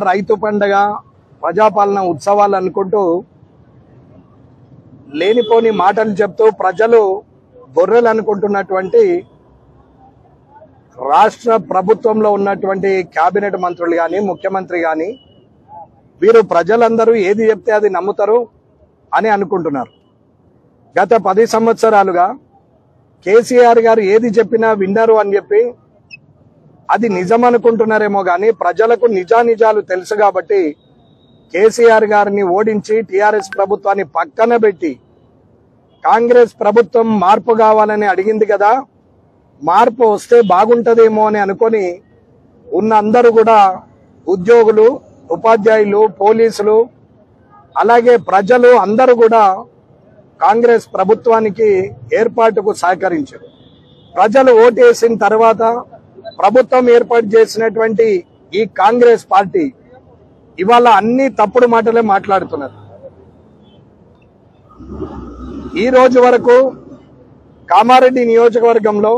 రైతు పండుగ ప్రజాపాలన ఉత్సవాలు అనుకుంటూ లేనిపోని మాటలు చెప్తూ ప్రజలు గొర్రెలు అనుకుంటున్నటువంటి రాష్ట్ర ప్రభుత్వంలో ఉన్నటువంటి కేబినెట్ మంత్రులు గాని ముఖ్యమంత్రి గాని వీరు ప్రజలందరూ ఏది చెప్తే అది నమ్ముతారు అని అనుకుంటున్నారు. గత 10 సంవత్సరాలుగా కేసీఆర్ గారు ఏది చెప్పినా విన్నారు అని చెప్పి అది నిజం అనుకుంటున్నారేమో గాని ప్రజలకు నిజానిజాలు తెలుసు కాబట్టి కేసీఆర్ గారిని ఓడించి టీఆర్ఎస్ ప్రభుత్వాన్ని పక్కన పెట్టి కాంగ్రెస్ ప్రభుత్వం మార్పు కావాలని అడిగింది కదా, మార్పు వస్తే బాగుంటదేమో అని అనుకొని ఉన్న అందరూ కూడా ఉద్యోగులు, ఉపాధ్యాయులు, పోలీసులు అలాగే ప్రజలు అందరూ కూడా కాంగ్రెస్ ప్రభుత్వానికి ఏర్పాటుకు సహకరించారు. ప్రజలు ఓటేసిన తర్వాత ప్రభుత్వం ఏర్పాటు చేసినటువంటి ఈ కాంగ్రెస్ పార్టీ ఇవాళ అన్ని తప్పుడు మాటలే మాట్లాడుతున్నారు. ఈ రోజు వరకు కామారెడ్డి నియోజకవర్గంలో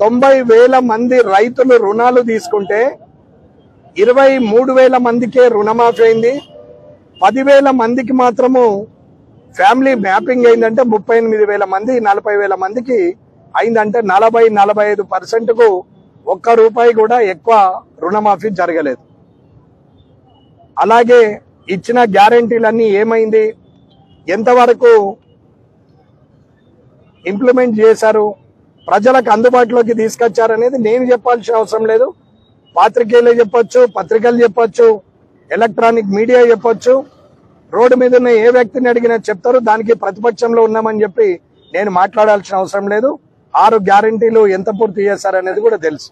90,000 మంది రైతులు రుణాలు తీసుకుంటే 23,000 మందికే రుణమాఫీ అయింది. 10,000 మందికి మాత్రము ఫ్యామిలీ మ్యాపింగ్ అయిందంటే 38,000 మంది 40,000 మందికి అయిందంటే 40-45%కు ₹1 కూడా ఎక్కువ రుణమాఫీ జరగలేదు. అలాగే ఇచ్చిన గ్యారెంటీలన్నీ ఏమైంది, ఎంతవరకు ఇంప్లిమెంట్ చేశారు, ప్రజలకు అందుబాటులోకి తీసుకొచ్చారనేది నేను చెప్పాల్సిన అవసరం లేదు. పాత్రికేయులు చెప్పొచ్చు, పత్రికలు చెప్పొచ్చు, ఎలక్ట్రానిక్ మీడియా చెప్పొచ్చు, రోడ్డు మీద ఉన్న ఏ వ్యక్తిని అడిగినా చెప్తారు. దానికి ప్రతిపక్షంలో ఉన్నామని చెప్పి నేను మాట్లాడాల్సిన అవసరం లేదు. 6 గ్యారెంటీలు ఎంత పూర్తి చేశారనేది కూడా తెలుసు.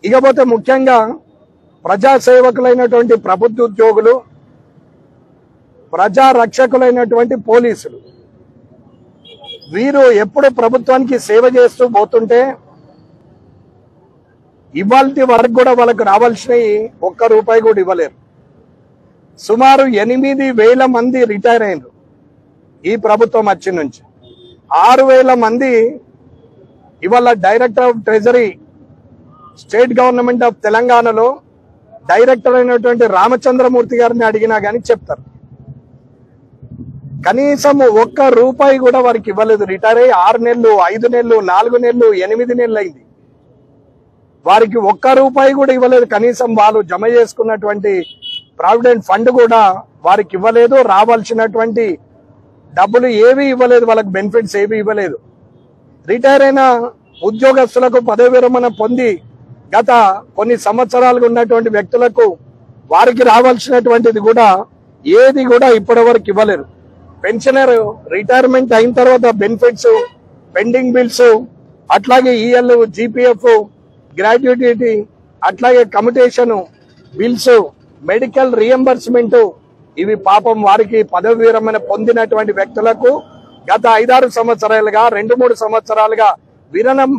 ఇకపోతే ముఖ్యంగా ప్రజాసేవకులైనటువంటి ప్రభుత్వ ఉద్యోగులు, ప్రజా రక్షకులైనటువంటి పోలీసులు వీరు ఎప్పుడు ప్రభుత్వానికి సేవ చేస్తూ పోతుంటే ఇవాల్టి వరకు కూడా వాళ్ళకు రావాల్సినవి ₹1 కూడా ఇవ్వలేరు. సుమారు 8,000 మంది రిటైర్ అయినారు ఈ ప్రభుత్వం వచ్చి నుంచి. 6,000 మంది ఇవాళ director of treasury state government of తెలంగాణలో డైరెక్టర్ అయినటువంటి రామచంద్రమూర్తి గారిని అడిగినా గానీ చెప్తారు. కనీసం ₹1 కూడా వారికి ఇవ్వలేదు. రిటైర్ అయ్యి 6 నెలలు, 5 నెలలు, 4 నెలలు, 8 నెలలు అయింది. వారికి ₹1 కూడా ఇవ్వలేదు. కనీసం వాళ్ళు జమ చేసుకున్నటువంటి ప్రావిడెంట్ ఫండ్ కూడా వారికి ఇవ్వలేదు. రావాల్సినటువంటి డబ్బులు ఏవి ఇవ్వలేదు, వాళ్ళకి బెనిఫిట్స్ ఏవి ఇవ్వలేదు. రిటైర్ అయిన ఉద్యోగస్తులకు పదవి విరమణ పొంది గత కొన్ని సంవత్సరాలుగా ఉన్నటువంటి వ్యక్తులకు వారికి రావాల్సినటువంటిది కూడా ఏది కూడా ఇప్పటి వరకు ఇవ్వలేరు. పెన్షనర్ రిటైర్మెంట్ అయిన తర్వాత బెనిఫిట్స్, పెండింగ్ బిల్స్, అట్లాగే ఈఎల్, జీపీఎఫ్, గ్రాట్యుటీ, అట్లాగే కమ్యూటేషన్ బిల్స్, మెడికల్ రియంబర్స్మెంట్, ఇవి పాపం వారికి పదవి విరమణ పొందినటువంటి వ్యక్తులకు గత 5-6 సంవత్సరాలుగా 2-3 సంవత్సరాలుగా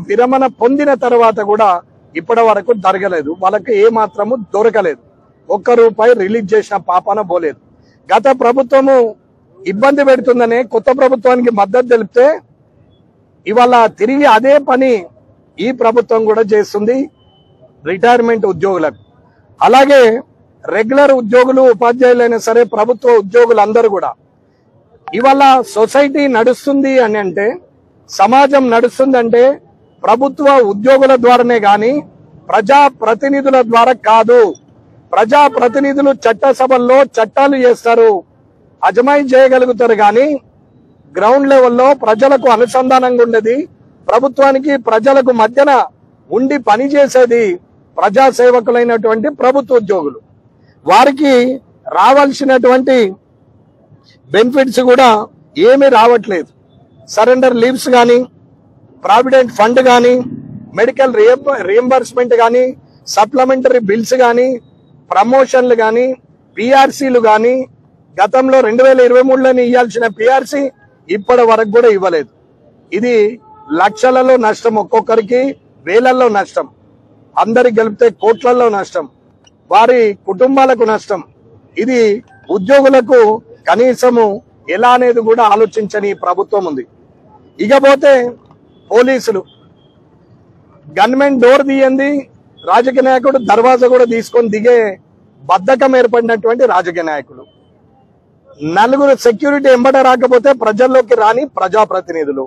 విరమణ పొందిన తర్వాత కూడా ఇప్పటి వరకు జరగలేదు. వాళ్ళకి ఏ మాత్రము దొరకలేదు. ₹1 రిలీజ్ చేసిన పాపాన పోలేదు. గత ప్రభుత్వము ఇబ్బంది పెడుతుందనే కొత్త ప్రభుత్వానికి మద్దతు తెలిపితే ఇవాళ తిరిగి అదే పని ఈ ప్రభుత్వం కూడా చేస్తుంది రిటైర్మెంట్ ఉద్యోగులకు. అలాగే రెగ్యులర్ ఉద్యోగులు, ఉపాధ్యాయులైనా సరే ప్రభుత్వ ఉద్యోగులందరూ కూడా ఇవాళ సొసైటీ నడుస్తుంది అని అంటే, సమాజం నడుస్తుందంటే ప్రభుత్వ ఉద్యోగుల ద్వారానే గాని ప్రజాప్రతినిధుల ద్వారా కాదు. ప్రజాప్రతినిధులు చట్టసభల్లో చట్టాలు చేస్తారు, అజమాయి చేయగలుగుతారు. కానీ గ్రౌండ్ లెవెల్లో ప్రజలకు అనుసంధానంగా ఉండేది, ప్రభుత్వానికి ప్రజలకు మధ్యన ఉండి పనిచేసేది ప్రజాసేవకులైనటువంటి ప్రభుత్వ ఉద్యోగులు. వారికి రావాల్సినటువంటి బెనిఫిట్స్ కూడా ఏమీ రావట్లేదు. సరెండర్ లీవ్స్ కానీ, ప్రావిడెంట్ ఫండ్ కానీ, మెడికల్ రియంబర్స్మెంట్ కానీ, సప్లిమెంటరీ బిల్స్ కానీ, ప్రమోషన్లు కానీ, పిఆర్సీలు కానీ, గతంలో 2023లోనే ఇవ్వాల్సిన పిఆర్సీ ఇప్పటి వరకు కూడా ఇవ్వలేదు. ఇది లక్షలలో నష్టం, ఒక్కొక్కరికి వేలల్లో నష్టం, అందరికి గెలిపితే కోట్లలో నష్టం, వారి కుటుంబాలకు నష్టం. ఇది ఉద్యోగులకు కనీసము ఎలా అనేది కూడా ఆలోచించని ప్రభుత్వం ఉంది. ఇకపోతే పోలీసులు గన్మెన్ డోర్ తీయండి, రాజకీయ నాయకుడు దర్వాజా కూడా తీసుకొని దిగే బద్ధకం ఏర్పడినటువంటి రాజకీయ నాయకులు. నలుగురు సెక్యూరిటీ ఎంబట రాకపోతే ప్రజల్లోకి రాని ప్రజాప్రతినిధులు.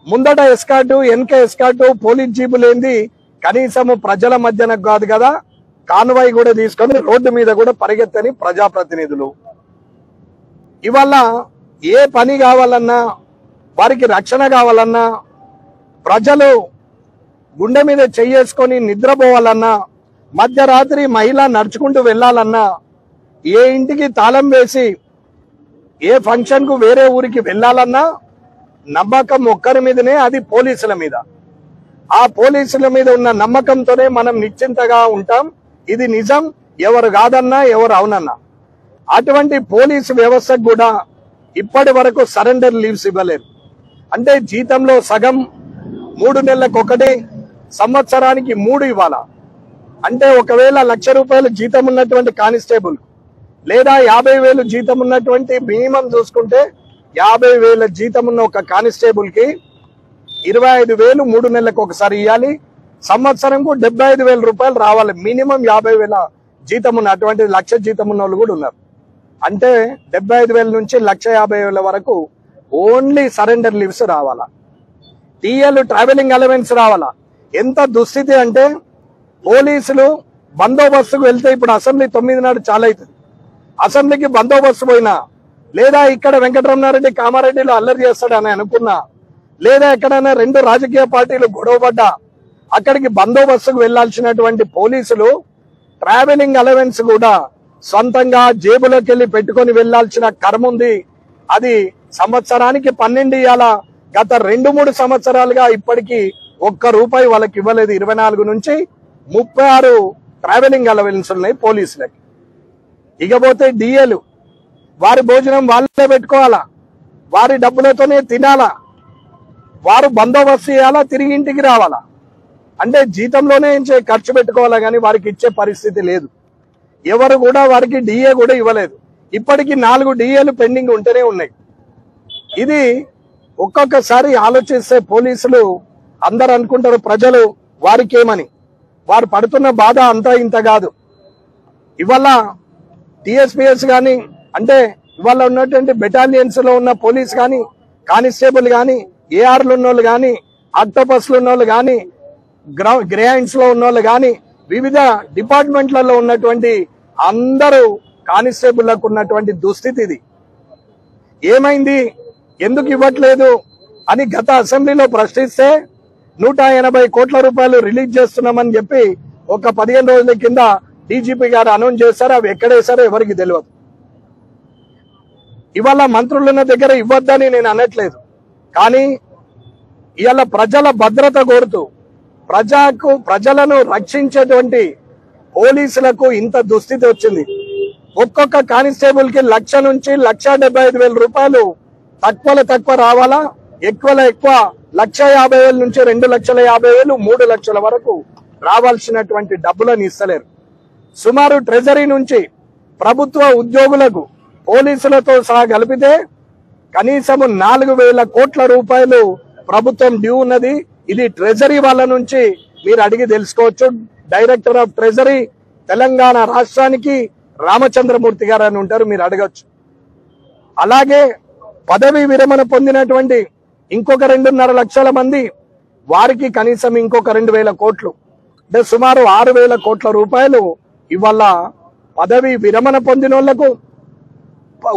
ముందట ఎస్కార్టు, వెనక ఎస్కార్టు, పోలీస్ జీపు లేనిది కనీసం ప్రజల మధ్యన కాదు కదా, కాన్వాయ్ కూడా తీసుకొని రోడ్డు మీద కూడా పరిగెత్తని ప్రజాప్రతినిధులు. ఇవాళ ఏ పని కావాలన్నా, వారికి రక్షణ కావాలన్నా, ప్రజలు గుండె మీద చెయ్యేసుకొని నిద్రపోవాలన్నా, మధ్యరాత్రి మహిళ నడుచుకుంటూ వెళ్ళాలన్నా, ఏ ఇంటికి తాళం వేసి ఏ ఫంక్షన్ కు వేరే ఊరికి వెళ్ళాలన్నా నమ్మకం ఒక్కరి మీదనే, అది పోలీసుల మీద. ఆ పోలీసుల మీద ఉన్న నమ్మకంతోనే మనం నిశ్చింతగా ఉంటాం. ఇది నిజం, ఎవరు కాదన్నా ఎవరు అవునన్నా. అటువంటి పోలీసు వ్యవస్థకు కూడా ఇప్పటి వరకు సరెండర్ లీవ్స్ ఇవ్వలేరు. అంటే జీతంలో సగం, 3 నెలలకు 1, సంవత్సరానికి 3 ఇవ్వాలా. అంటే ఒకవేళ 1,00,000 రూపాయలు జీతం ఉన్నటువంటి కానిస్టేబుల్ లేదా 50,000 జీతం ఉన్నటువంటి, మినిమం చూసుకుంటే 50,000 జీతం ఉన్న ఒక కానిస్టేబుల్ కి 25,000 3 నెలలకు ఒకసారి ఇవ్వాలి. సంవత్సరంకు 75,000 రూపాయలు రావాలి. మినిమం 50,000 జీతం ఉన్న, అటువంటి 1,00,000 జీతం ఉన్న వాళ్ళు కూడా ఉన్నారు. అంటే 75,000 నుంచి 1,50,000 వరకు ఓన్లీ సరెండర్ లీవ్స్ రావాలా. టీఎల్ ట్రావెలింగ్ అలవెన్స్ రావాలా. ఎంత దుస్థితి అంటే పోలీసులు బందోబస్తుకు వెళ్తే, ఇప్పుడు అసెంబ్లీ 9 నాడు చాలా అవుతుంది, అసెంబ్లీకి బందోబస్తు పోయినా, లేదా ఇక్కడ వెంకటరమణారెడ్డి కామారెడ్డిలో అల్లరి చేస్తాడని అనుకున్నా, లేదా ఎక్కడైనా 2 రాజకీయ పార్టీలు గొడవపడ్డా అక్కడికి బందోబస్తుకు వెళ్లాల్సినటువంటి పోలీసులు ట్రావెలింగ్ అలవెన్స్ కూడా సొంతంగా జేబులోకి వెళ్లి పెట్టుకొని వెళ్లాల్సిన కర్మ ఉంది. అది సంవత్సరానికి 12 ఇవ్వాలా. గత 2-3 సంవత్సరాలుగా ఇప్పటికీ ₹1 వాళ్ళకి ఇవ్వలేదు. 24 నుంచి 36 ట్రావెలింగ్ అలవెన్స్ ఉన్నాయి పోలీసులకి. ఇకపోతే డిఏలు, వారి భోజనం వాళ్ళే పెట్టుకోవాలా, వారి డబ్బులతోనే తినాలా, వారు బందోబస్తు చేయాలా, తిరిగి ఇంటికి రావాలా. అంటే జీతంలోనే ఖర్చు పెట్టుకోవాలా, కానీ వారికి ఇచ్చే పరిస్థితి లేదు. ఎవరు కూడా వారికి డిఏ కూడా ఇవ్వలేదు. ఇప్పటికీ 4 డిఏలు పెండింగ్ ఉంటేనే ఉన్నాయి. ఇది ఒక్కొక్కసారి ఆలోచిస్తే పోలీసులు అందరు అనుకుంటారు ప్రజలు వారికి ఏమని. వారు పడుతున్న బాధ అంతా ఇంత కాదు. ఇవాళ టిఎస్పిఎస్ కానీ, అంటే ఇవాళ ఉన్నటువంటి బెటాలియన్స్ లో ఉన్న పోలీస్ కానీ, కానిస్టేబుల్ కానీ, ఏఆర్లు ఉన్నోళ్ళు కానీ, ఆక్టోపస్లు ఉన్నోళ్ళు కానీ, గ్రేహైండ్స్ లో ఉన్నోళ్ళు కానీ, వివిధ డిపార్ట్మెంట్లలో ఉన్నటువంటి అందరూ కానిస్టేబుల్లకు ఉన్నటువంటి దుస్థితి ఇది. ఏమైంది, ఎందుకు ఇవ్వట్లేదు అని గత అసెంబ్లీలో ప్రశ్నిస్తే 180 కోట్ల రూపాయలు రిలీజ్ చేస్తున్నామని చెప్పి ఒక 15 రోజుల కింద డీజీపీ గారు అనౌన్స్ చేశారు. అవి ఎక్కడేశారో ఎవరికి తెలియదు. ఇవాళ మంత్రులున్న దగ్గర ఇవ్వద్దని నేను అనట్లేదు, కానీ ఇవాళ ప్రజల భద్రత కోరుతూ ప్రజలను రక్షించేటువంటి పోలీసులకు ఇంత దుస్థితి వచ్చింది. ఒక్కొక్క కానిస్టేబుల్ కి 1,00,000 నుంచి 1,75,000 రూపాయలు తక్కువ రావాలా, ఎక్కువలో ఎక్కువ 1,50,000 నుంచి 2,50,000, 3 లక్షల వరకు రావాల్సినటువంటి డబ్బులను ఇస్తలేరు. సుమారు ట్రెజరీ నుంచి ప్రభుత్వ ఉద్యోగులకు పోలీసులతో సహా కలిపితే కనీసం 4,000 కోట్ల రూపాయలు ప్రభుత్వం డ్యూ ఉన్నది. ఇది ట్రెజరీ వాళ్ళ నుంచి మీరు అడిగి తెలుసుకోవచ్చు. డైరెక్టర్ ఆఫ్ ట్రెజరీ తెలంగాణ రాష్ట్రానికి రామచంద్రమూర్తి గారు అని ఉంటారు, మీరు అడగచ్చు. అలాగే పదవి విరమణ పొందినటువంటి ఇంకొక 2.5 లక్షల మంది, వారికి కనీసం ఇంకొక 2,000 కోట్లు, అంటే సుమారు 6,000 కోట్ల రూపాయలు ఇవాళ పదవి విరమణ పొందిన వాళ్లకు,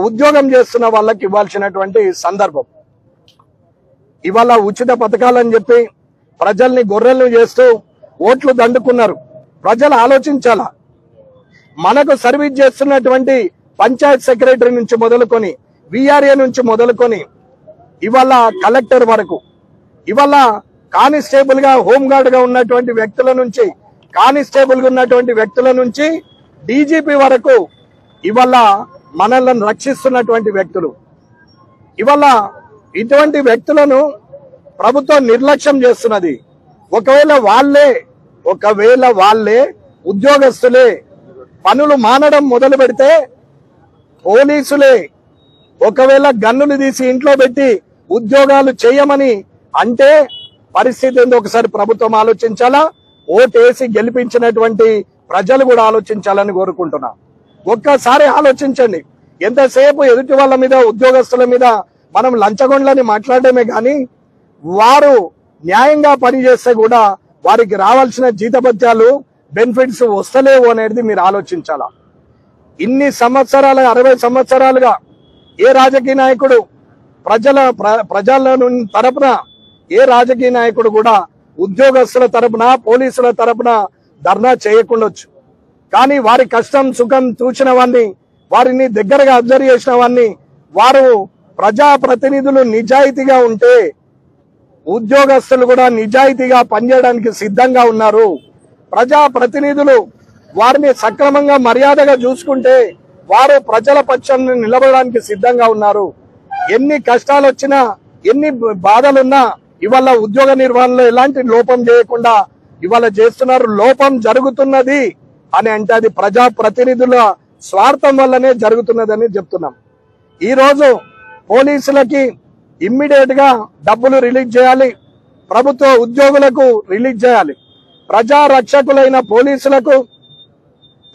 ఉద్యోగం చేస్తున్న వాళ్ళకి ఇవ్వాల్సినటువంటి సందర్భం. ఇవాళ ఉచిత పథకాలని చెప్పి ప్రజల్ని గొర్రెలను చేస్తూ ఓట్లు దండుకున్నారు. ప్రజలు ఆలోచించాలా. మనకు సర్వీస్ చేస్తున్నటువంటి పంచాయత్ సెక్రటరీ నుంచి మొదలుకొని, విఆర్ఏ నుంచి మొదలుకొని, ఇవాళ కలెక్టర్ వరకు, ఇవాళ కానిస్టేబుల్ గా హోంగార్డ్ గా ఉన్నటువంటి వ్యక్తుల నుంచి, కానిస్టేబుల్ గా ఉన్నటువంటి వ్యక్తుల నుంచి డీజీపీ వరకు ఇవాళ మనల్ని రక్షిస్తున్నటువంటి వ్యక్తులు. ఇవాళ ఇటువంటి వ్యక్తులను ప్రభుత్వం నిర్లక్ష్యం చేస్తున్నది. ఒకవేళ వాళ్ళే ఉద్యోగస్తులే పనులు మానడం మొదలు పెడితే, పోలీసులే ఒకవేళ గన్నులు తీసి ఇంట్లో పెట్టి ఉద్యోగాలు చేయమని అంటే పరిస్థితి ఏందో ఒకసారి ప్రభుత్వం ఆలోచించాలా. ఓటేసి గెలిపించినటువంటి ప్రజలు కూడా ఆలోచించాలని కోరుకుంటున్నా. ఒక్కసారి ఆలోచించండి. ఎంతసేపు ఎదుటి వాళ్ళ మీద, ఉద్యోగస్తుల మీద మనం లంచగొండ్లని మాట్లాడమే కానీ వారు న్యాయంగా పనిచేస్తే కూడా వారికి రావాల్సిన జీతభత్యాలు, బెనిఫిట్స్ వస్తలేవు అనేది మీరు ఆలోచించాలా. ఇన్ని సంవత్సరాలు, 60 సంవత్సరాలుగా ఏ రాజకీయ నాయకుడు ప్రజల తరపున ఏ రాజకీయ నాయకుడు కూడా ఉద్యోగస్తుల తరపున, పోలీసుల తరపున ధర్నా చేయకుండొచ్చు. కానీ వారి కష్టం సుఖం చూసిన వారిని, వారిని దగ్గరగా అబ్జర్వ్ చేసిన వారిని, వారు ప్రజాప్రతినిధులు నిజాయితీగా ఉంటే ఉద్యోగస్తులు కూడా నిజాయితీగా పనిచేయడానికి సిద్ధంగా ఉన్నారు. ప్రజాప్రతినిధులు వారిని సక్రమంగా మర్యాదగా చూసుకుంటే వారు ప్రజల పక్షాన్ని నిలబడడానికి సిద్ధంగా ఉన్నారు. ఎన్ని కష్టాలు వచ్చినా, ఎన్ని బాధలున్నా ఇవాళ ఉద్యోగ నిర్వహణలో ఎలాంటి లోపం చేయకుండా ఇవాళ చేస్తున్నారు. లోపం జరుగుతున్నది అని అంటే అది ప్రజాప్రతినిధుల స్వార్థం వల్లనే జరుగుతున్నదని చెప్తున్నాం. ఈ రోజు పోలీసులకి ఇమ్మీడియట్ గా డబ్బులు రిలీజ్ చేయాలి, ప్రభుత్వ ఉద్యోగులకు రిలీజ్ చేయాలి. ప్రజా రక్షకులైన పోలీసులకు,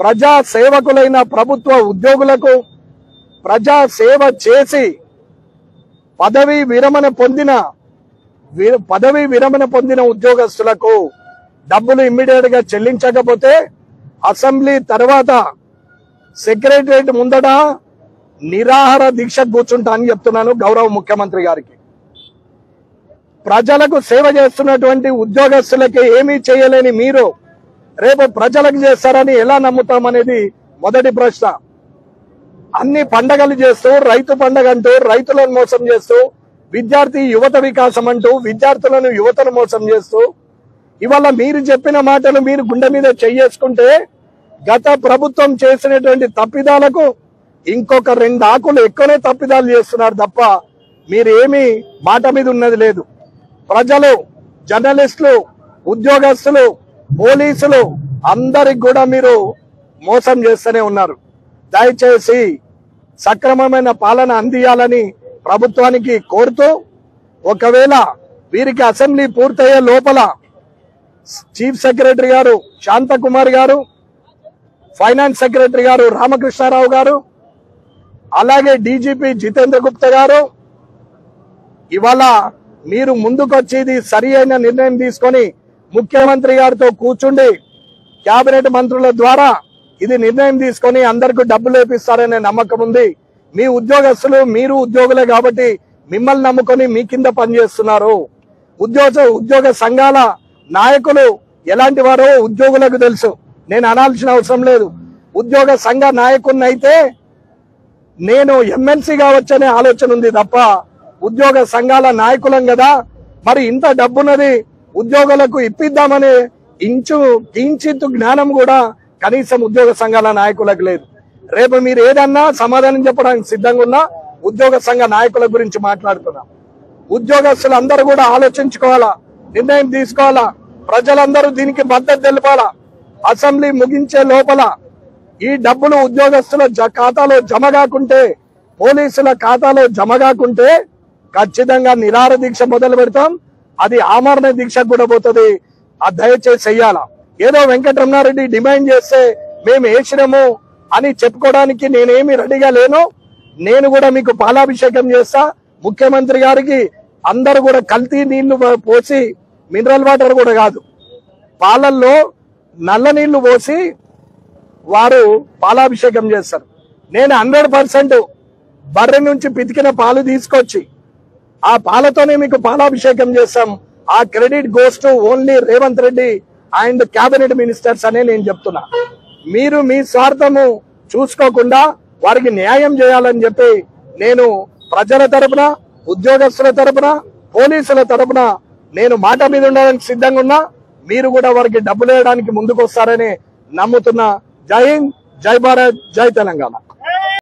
ప్రజా సేవకులైన ప్రభుత్వ ఉద్యోగులకు, ప్రజా సేవ చేసి పదవీ విరమణ పొందిన ఉద్యోగస్తులకు డబ్బులు ఇమ్మీడియట్ గా చెల్లించకపోతే అసెంబ్లీ తర్వాత సెక్రటరియట్ ముందట నిరాహార దీక్ష కూర్చుంటా అని చెప్తున్నాను గౌరవ ముఖ్యమంత్రి గారికి. ప్రజలకు సేవ చేస్తున్నటువంటి ఉద్యోగస్తులకి ఏమీ చేయలేని మీరు రేపు ప్రజలకు చేస్తారని ఎలా నమ్ముతామనేది మొదటి ప్రశ్న. అన్ని పండగలు చేస్తూ, రైతు పండగ అంటూ రైతులను మోసం చేస్తూ, విద్యార్థి యువత వికాసం అంటూ విద్యార్థులను యువతను మోసం చేస్తూ ఇవాళ మీరు చెప్పిన మాటలు మీరు గుండె మీద చేసుకుంటే గత ప్రభుత్వం చేసినటువంటి తప్పిదాలకు ఇంకొక 2 ఆకులు ఎక్కువనే తప్పిదాలు చేస్తున్నారు తప్ప మీరేమీ మాట మీద ఉన్నది లేదు. ప్రజలు, జర్నలిస్టులు, ఉద్యోగస్తులు, పోలీసులు అందరికి కూడా మీరు మోసం చేస్తూనే ఉన్నారు. దయచేసి సక్రమమైన పాలన అందియాలని ప్రభుత్వానికి కోరుతూ, ఒకవేళ వీరికి అసెంబ్లీ పూర్తయ్యే లోపల చీఫ్ సెక్రటరీ గారు శాంతకుమార్ గారు, ఫైనాన్స్ సెక్రటరీ గారు రామకృష్ణారావు గారు, అలాగే డీజీపీ జితేంద్ర గుప్తా గారు ఇవాళ మీరు ముందుకొచ్చేది సరి అయిన నిర్ణయం తీసుకొని ముఖ్యమంత్రి గారితో కూర్చుండి కేబినెట్ మంత్రుల ద్వారా ఇది నిర్ణయం తీసుకొని అందరికీ డబ్బులు వేపిస్తారనే నమ్మకం ఉంది. మీ ఉద్యోగస్తులు, మీరు ఉద్యోగులే కాబట్టి మిమ్మల్ని నమ్ముకొని మీ కింద పనిచేస్తున్నారు. ఉద్యోగ సంఘాల నాయకులు ఎలాంటి వారో ఉద్యోగులకు తెలుసు, నేను అనాల్సిన అవసరం లేదు. ఉద్యోగ సంఘ నాయకుడిని అయితే నేను ఎమ్మెల్సీ కావచ్చనే ఆలోచన ఉంది తప్ప ఉద్యోగ సంఘాల నాయకులం కదా, మరి ఇంత డబ్బున్నది ఉద్యోగులకు ఇప్పిద్దామనే కించిత్ జ్ఞానం కూడా కనీసం ఉద్యోగ సంఘాల నాయకులకు లేదు. రేపు మీరు ఏదన్నా సమాధానం చెప్పడానికి సిద్ధంగా ఉన్నా ఉద్యోగ సంఘ నాయకుల గురించి మాట్లాడుతున్నా. ఉద్యోగస్తులందరూ కూడా ఆలోచించుకోవాలా, నిర్ణయం తీసుకోవాలా, ప్రజలందరూ దీనికి మద్దతు తెలిపాలా. అసెంబ్లీ ముగించే లోపల ఈ డబ్బులు ఉద్యోగస్తుల ఖాతాలో జమ కాకుంటే, పోలీసుల ఖాతాలో జమ కాకుంటే ఖచ్చితంగా నిరాహార దీక్ష మొదలు పెడతాం. అది ఆమరణ దీక్ష కూడా పోతుంది. అది దయచేసి చెయ్యాలా. ఏదో వెంకటరమణారెడ్డి డిమాండ్ చేస్తే మేము వేసినాము అని చెప్పుకోవడానికి నేనేమి రెడీగా లేను. నేను కూడా మీకు పాలాభిషేకం చేస్తా. ముఖ్యమంత్రి గారికి అందరూ కూడా కల్తీ నీళ్లు పోసి, మినరల్ వాటర్ కూడా కాదు, పాలల్లో నల్ల నీళ్లు పోసి వారు పాలాభిషేకం చేస్తారు. నేను 100% బర్రె నుంచి పితికిన పాలు తీసుకొచ్చి ఆ పాలతోనే మీకు పాలాభిషేకం చేస్తాం. ఆ credit goes to only Revanth Reddy and cabinet ministers అనే నేను చెప్తున్నా. మీరు మీ స్వార్థము చూసుకోకుండా వారికి న్యాయం చేయాలని చెప్పి నేను ప్రజల తరపున, ఉద్యోగస్తుల తరపున, పోలీసుల తరపున నేను మాట మీద ఉండడానికి సిద్ధంగా ఉన్నా. మీరు కూడా వారికి డబ్బులు వేయడానికి ముందుకు వస్తారని నమ్ముతున్నా. జై హింద్, జై భారత్, జై తెలంగాణ.